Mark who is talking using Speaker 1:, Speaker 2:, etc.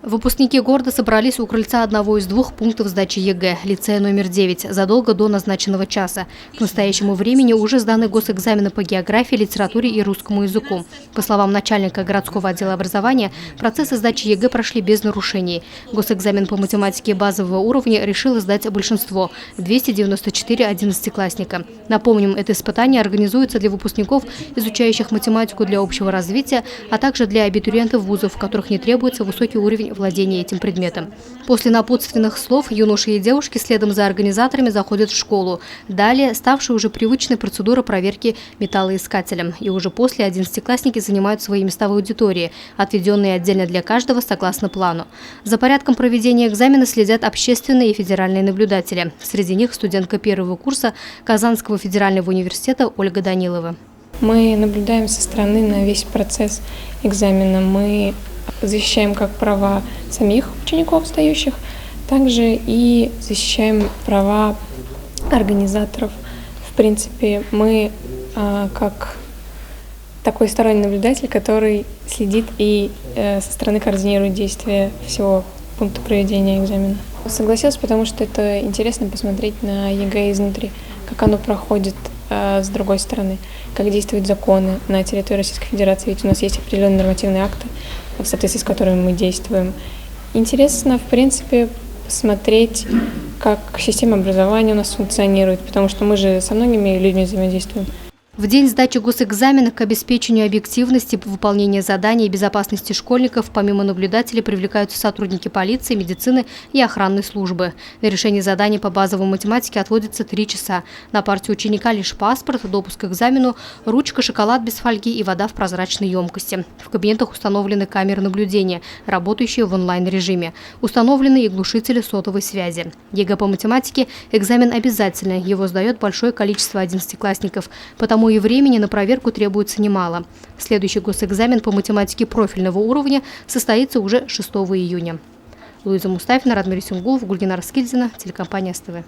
Speaker 1: Выпускники города собрались у крыльца одного из двух пунктов сдачи ЕГЭ – лицея номер 9, задолго до назначенного часа. К настоящему времени уже сданы госэкзамены по географии, литературе и русскому языку. По словам начальника городского отдела образования, процессы сдачи ЕГЭ прошли без нарушений. Госэкзамен по математике базового уровня решило сдать большинство – 294 одиннадцатиклассника. Напомним, это испытание организуется для выпускников, изучающих математику для общего развития, а также для абитуриентов вузов, в которых не требуется высокий уровень владения этим предметом. После напутственных слов юноши и девушки следом за организаторами заходят в школу. Далее ставшая уже привычной процедура проверки металлоискателем. И уже после одиннадцатиклассники занимают свои места в аудитории, отведенные отдельно для каждого согласно плану. За порядком проведения экзамена следят общественные и федеральные наблюдатели. Среди них студентка первого курса Казанского федерального университета Ольга Данилова.
Speaker 2: Мы наблюдаем со стороны на весь процесс экзамена. Мы защищаем как права самих учеников сдающих, также и защищаем права организаторов. В принципе, мы как такой сторонний наблюдатель, который следит и со стороны координирует действия всего пункта проведения экзамена. Согласилась, потому что это интересно посмотреть на ЕГЭ изнутри, как оно проходит с другой стороны, как действуют законы на территории Российской Федерации, ведь у нас есть определенные нормативные акты, в соответствии с которыми мы действуем. Интересно, в принципе, посмотреть, как система образования у нас функционирует, потому что мы же со многими людьми взаимодействуем.
Speaker 1: В день сдачи госэкзамена к обеспечению объективности, выполнения заданий и безопасности школьников помимо наблюдателей привлекаются сотрудники полиции, медицины и охранной службы. На решение заданий по базовой математике отводится 3 часа. На партию ученика лишь паспорт, допуск к экзамену, ручка, шоколад без фольги и вода в прозрачной емкости. В кабинетах установлены камеры наблюдения, работающие в онлайн-режиме. Установлены и глушители сотовой связи. ЕГЭ по математике – экзамен обязательный. Его сдает большое количество одиннадцатиклассников, потому и времени на проверку требуется немало. Следующий госэкзамен по математике профильного уровня состоится уже 6 июня. Луиза Мустафина, Радмир Исюнгулов, Гульгина Раскильдина, телекомпания СТВ.